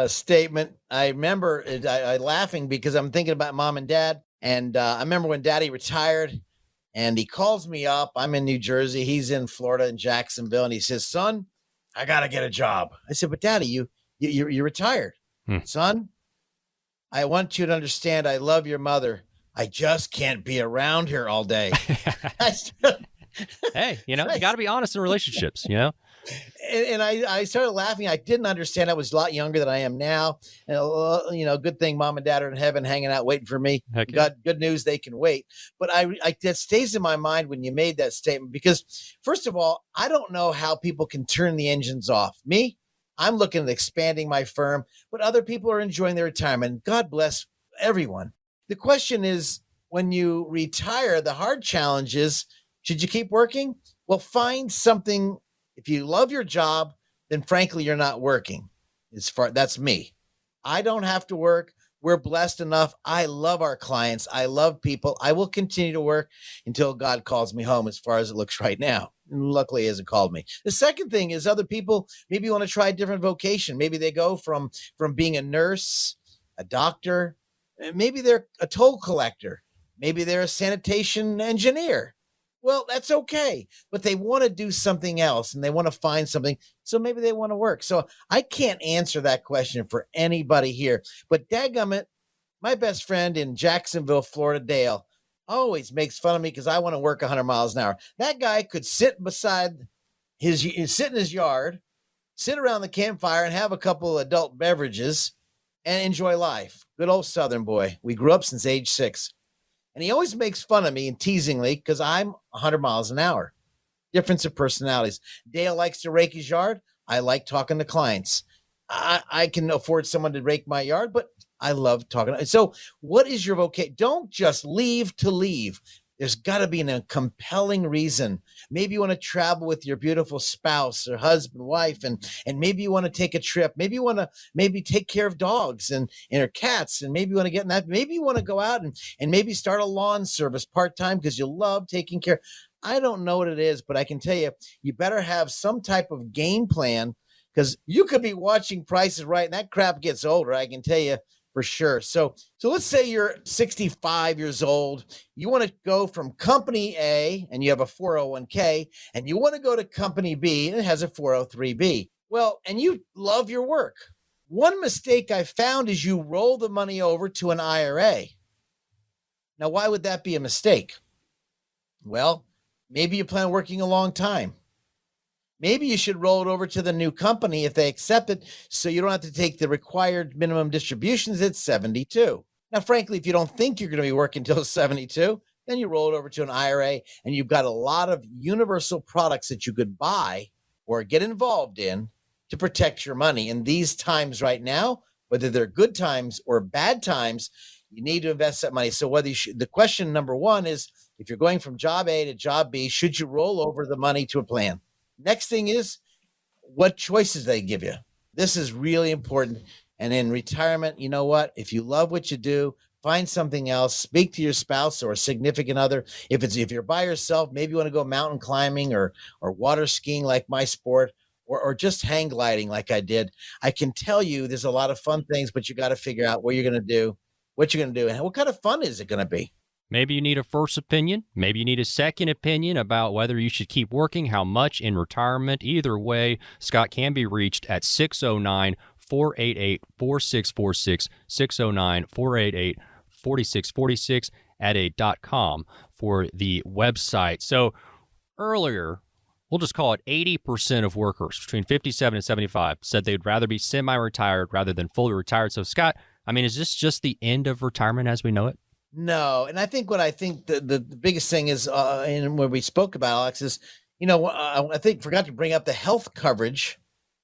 statement. I remember I laughing because I'm thinking about mom and dad. And I remember when daddy retired and he calls me up. I'm in New Jersey. He's in Florida in Jacksonville. And he says, son, I got to get a job. I said, but daddy, you're retired. Son, I want you to understand I love your mother. I just can't be around here all day.
Hey, you got to be honest in relationships, And
I started laughing. I didn't understand. I was a lot younger than I am now. And, good thing mom and dad are in heaven hanging out waiting for me. Okay. Got good news. They can wait. But that stays in my mind when you made that statement, because first of all, I don't know how people can turn the engines off. Me, I'm looking at expanding my firm, but other people are enjoying their retirement. God bless everyone. The question is, when you retire, the hard challenge is, should you keep working? Well, find something. If you love your job, then frankly, you're not working. That's me. I don't have to work. We're blessed enough. I love our clients. I love people. I will continue to work until God calls me home, as far as it looks right now. And luckily, he hasn't called me. The second thing is other people maybe want to try a different vocation. Maybe they go from being a nurse, a doctor, maybe they're a toll collector, maybe they're a sanitation engineer. Well, that's okay, but they want to do something else and they want to find something. So maybe they want to work. So I can't answer that question for anybody here, but dadgummit, my best friend in Jacksonville, Florida, Dale, always makes fun of me because I want to work 100 miles an hour. That guy could sit in his yard, sit around the campfire and have a couple adult beverages and enjoy life. Good old Southern boy. We grew up since age 6. And he always makes fun of me and teasingly because I'm 100 miles an hour. Difference of personalities. Dale likes to rake his yard. I like talking to clients. I can afford someone to rake my yard, but I love talking. So what is your vocation? Don't just leave to leave. There's got to be a compelling reason. Maybe you want to travel with your beautiful spouse or husband, wife, and maybe you want to take a trip. Maybe you want to take care of dogs and or cats, and maybe you want to get in that. Maybe you want to go out and maybe start a lawn service part-time because you love taking care. I don't know what it is, but I can tell you, you better have some type of game plan because you could be watching Price is Right and that crap gets older. I can tell you for sure. So let's say you're 65 years old. You want to go from company A and you have a 401k and you want to go to company B and it has a 403b. Well, and you love your work. One mistake I found is you roll the money over to an IRA. Now, why would that be a mistake? Well, maybe you plan on working a long time. Maybe you should roll it over to the new company if they accept it, so you don't have to take the required minimum distributions at 72. Now, frankly, if you don't think you're going to be working until 72, then you roll it over to an IRA, and you've got a lot of universal products that you could buy or get involved in to protect your money. In these times right now, whether they're good times or bad times, you need to invest that money. So the question number one is, if you're going from job A to job B, should you roll over the money to a plan? Next thing is what choices they give you. This is really important. And in retirement, you know what? If you love what you do, find something else. Speak to your spouse or a significant other. If you're by yourself, maybe you want to go mountain climbing or water skiing like my sport, or just hang gliding like I did. I can tell you there's a lot of fun things, but you got to figure out what you're going to do, and what kind of fun is it going to be?
Maybe you need a first opinion. Maybe you need a second opinion about whether you should keep working, how much in retirement. Either way, Scott can be reached at 609-488-4646, 609-488-4646 at a.com for the website. So earlier, we'll just call it 80% of workers between 57 and 75 said they'd rather be semi-retired rather than fully retired. So Scott, I mean, is this just the end of retirement as we know it?
No. And I think the biggest thing is, and when we spoke about, Alex, is, I forgot to bring up the health coverage.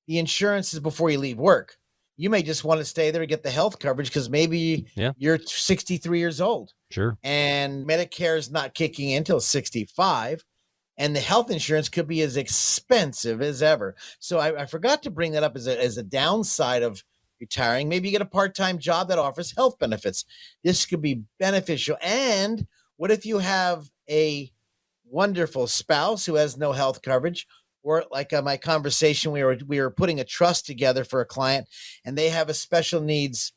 The insurance is before you leave work. You may just want to stay there and get the health coverage because maybe you're 63 years old.
Sure.
And Medicare is not kicking in until 65. And the health insurance could be as expensive as ever. So I forgot to bring that up as a downside of retiring. Maybe you get a part-time job that offers health benefits. This could be beneficial. And what if you have a wonderful spouse who has no health coverage? Or like my conversation, we were putting a trust together for a client, and they have a special needs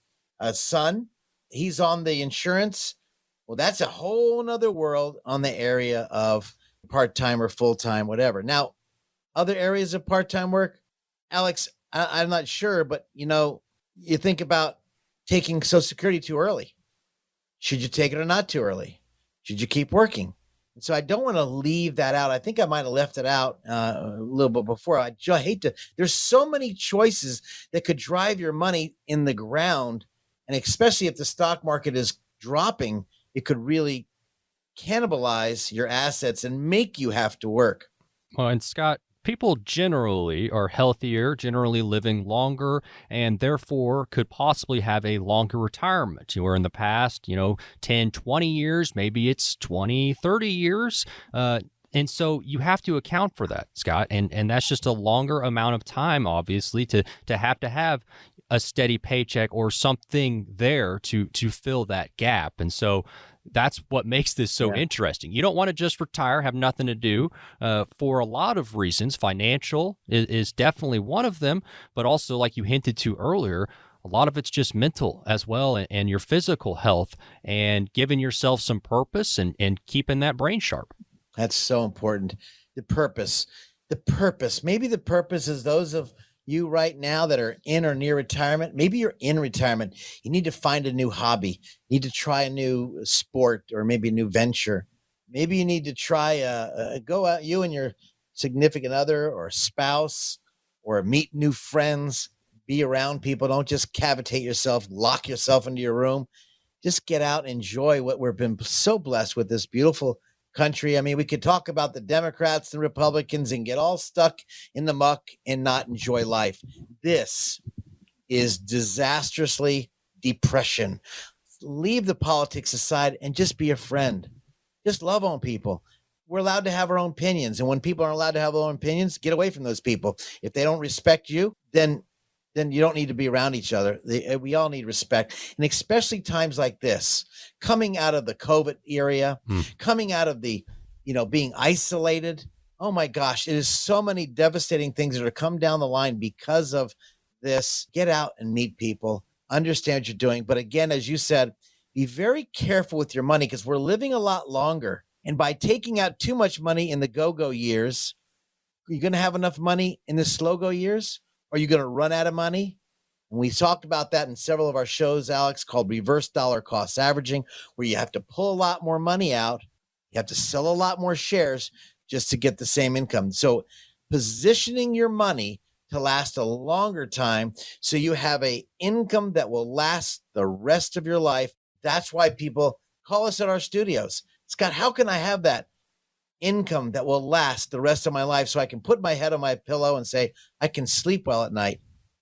son. He's on the insurance. Well, that's a whole nother world on the area of part-time or full-time, whatever. Now, other areas of part-time work, Alex, I'm not sure, but you think about taking Social Security too early. Should you take it or not too early? Should you keep working? And so I don't want to leave that out. I think I might have left it out a little bit before. I hate to. There's so many choices that could drive your money in the ground, and especially if the stock market is dropping, it could really cannibalize your assets and make you have to work.
Well, and Scott, people generally are healthier, generally living longer, and therefore could possibly have a longer retirement. Where in the past, 10, 20 years, maybe it's 20, 30 years. And so you have to account for that, Scott. And that's just a longer amount of time, obviously, to have a steady paycheck or something there to fill that gap. And so that's what makes this so interesting. You don't want to just retire, have nothing to do for a lot of reasons. Financial is definitely one of them, but also, like you hinted to earlier, a lot of it's just mental as well, and your physical health, and giving yourself some purpose and keeping that brain sharp.
That's so important. The purpose. Maybe the purpose is those of you right now that are in or near retirement. Maybe you're in retirement. You need to find a new hobby. You need to try a new sport or maybe a new venture. Maybe you need to try go out, you and your significant other or spouse, or meet new friends. Be around people. Don't just cavitate yourself, lock yourself into your room. Just get out and enjoy what we've been so blessed with, this beautiful country. I mean, we could talk about the Democrats and Republicans and get all stuck in the muck and not enjoy life. This is disastrously depression. Leave the politics aside and just be a friend. Just love on people. We're allowed to have our own opinions. And when people aren't allowed to have their own opinions, get away from those people. If they don't respect you, then you don't need to be around each other. We all need respect. And especially times like this, coming out of the COVID area, coming out of the, being isolated. Oh my gosh, it is so many devastating things that are come down the line because of this. Get out and meet people, understand what you're doing. But again, as you said, be very careful with your money, because we're living a lot longer. And by taking out too much money in the go-go years, are you going to have enough money in the slow-go years? Are you going to run out of money? And we talked about that in several of our shows, Alex, called reverse dollar cost averaging, where you have to pull a lot more money out. You have to sell a lot more shares just to get the same income. So positioning your money to last a longer time so you have an income that will last the rest of your life. That's why people call us at our studios. Scott, how can I have that income that will last the rest of my life so I can put my head on my pillow and say, I can sleep well at night?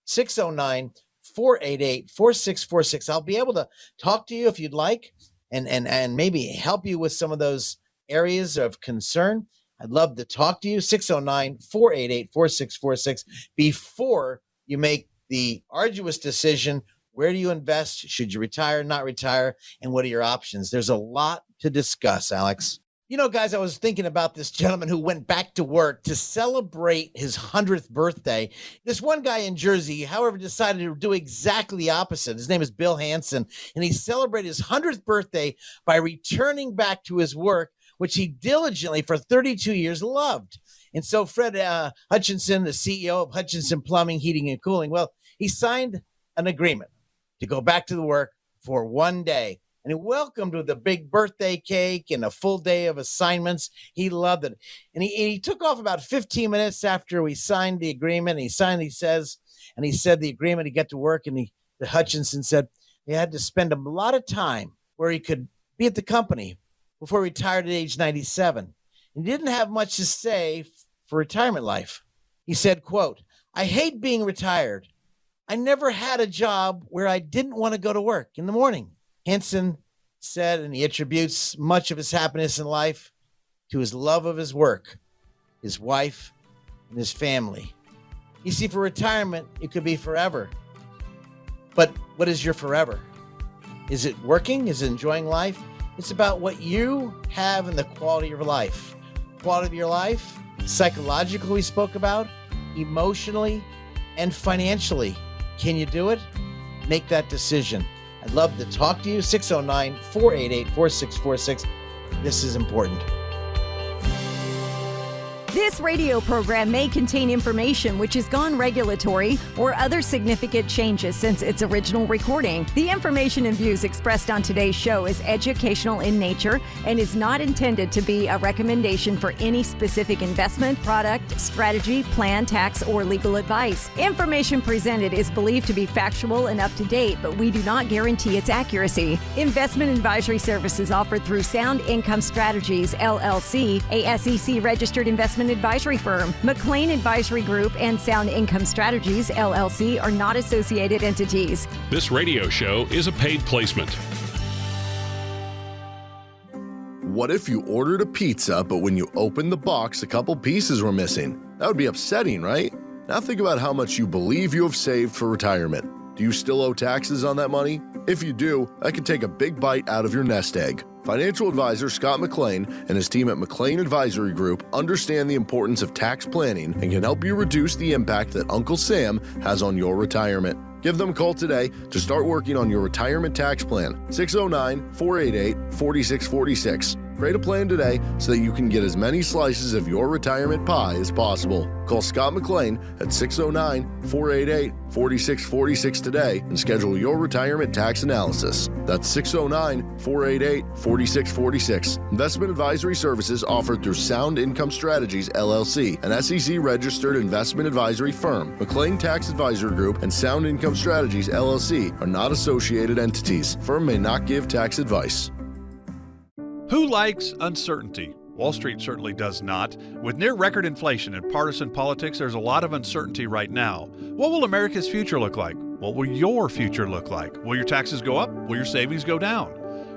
609-488-4646. I'll be able to talk to you if you'd like and maybe help you with some of those areas of concern. I'd love to talk to you. 609-488-4646 before you make the arduous decision. Where do you invest? Should you retire, not retire? And what are your options? There's a lot to discuss, Alex. Guys, I was thinking about this gentleman who went back to work to celebrate his 100th birthday. This one guy in Jersey, however, decided to do exactly the opposite. His name is Bill Hansen, and he celebrated his 100th birthday by returning back to his work, which he diligently for 32 years loved. And so Fred Hutchinson, the CEO of Hutchinson Plumbing, Heating, and Cooling, well, he signed an agreement to go back to the work for one day. And he welcomed with a big birthday cake and a full day of assignments. He loved it. And he took off about 15 minutes after we signed the agreement. He said the agreement, he got to work, and the Hutchinson said he had to spend a lot of time where he could be at the company before he retired at age 97. And he didn't have much to say for retirement life. He said, quote, I hate being retired. I never had a job where I didn't want to go to work in the morning. Hansen said, and he attributes much of his happiness in life to his love of his work, his wife, and his family. You see, for retirement, it could be forever. But what is your forever? Is it working? Is it enjoying life? It's about what you have in the quality of your life. Quality of your life, psychologically we spoke about, emotionally, and financially. Can you do it? Make that decision. I'd love to talk to you. 609-488-4646. This is important.
This radio program may contain information which has gone regulatory or other significant changes since its original recording. The information and views expressed on today's show is educational in nature and is not intended to be a recommendation for any specific investment, product, strategy, plan, tax, or legal advice. Information presented is believed to be factual and up to date, but we do not guarantee its accuracy. Investment advisory services offered through Sound Income Strategies, LLC, a SEC-registered investment advisory firm. McLean Advisory Group and Sound Income Strategies, LLC, are not associated entities.
This radio show is a paid placement.
What if you ordered a pizza, but when you opened the box, a couple pieces were missing? That would be upsetting, right? Now think about how much you believe you have saved for retirement. Do you still owe taxes on that money? If you do, that can take a big bite out of your nest egg. Financial advisor Scott McLean and his team at McLean Advisory Group understand the importance of tax planning and can help you reduce the impact that Uncle Sam has on your retirement. Give them a call today to start working on your retirement tax plan. 609-488-4646. Create a plan today so that you can get as many slices of your retirement pie as possible. Call Scott McLean at 609-488-4646 today and schedule your retirement tax analysis. That's 609-488-4646. Investment advisory services offered through Sound Income Strategies, LLC, an SEC-registered investment advisory firm. McLean Tax Advisory Group and Sound Income Strategies, LLC are not associated entities. Firm may not give tax advice.
Who likes uncertainty? Wall Street certainly does not. With near record inflation and partisan politics, there's a lot of uncertainty right now. What will America's future look like? What will your future look like? Will your taxes go up? Will your savings go down?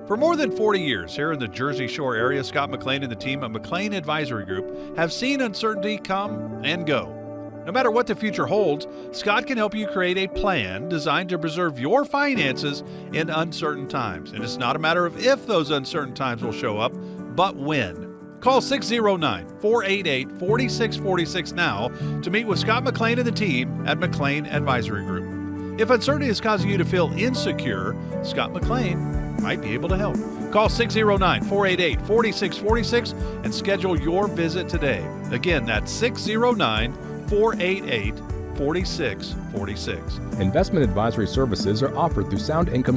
For more than 40 years here in the Jersey Shore area, Scott McLean and the team at McLean Advisory Group have seen uncertainty come and go. No matter what the future holds, Scott can help you create a plan designed to preserve your finances in uncertain times. And it's not a matter of if those uncertain times will show up, but when. Call 609-488-4646 now to meet with Scott McLean and the team at McLean Advisory Group. If uncertainty is causing you to feel insecure, Scott McLean might be able to help. Call 609-488-4646 and schedule your visit today. Again, that's 609-488-4646.
Investment advisory services are offered through Sound Income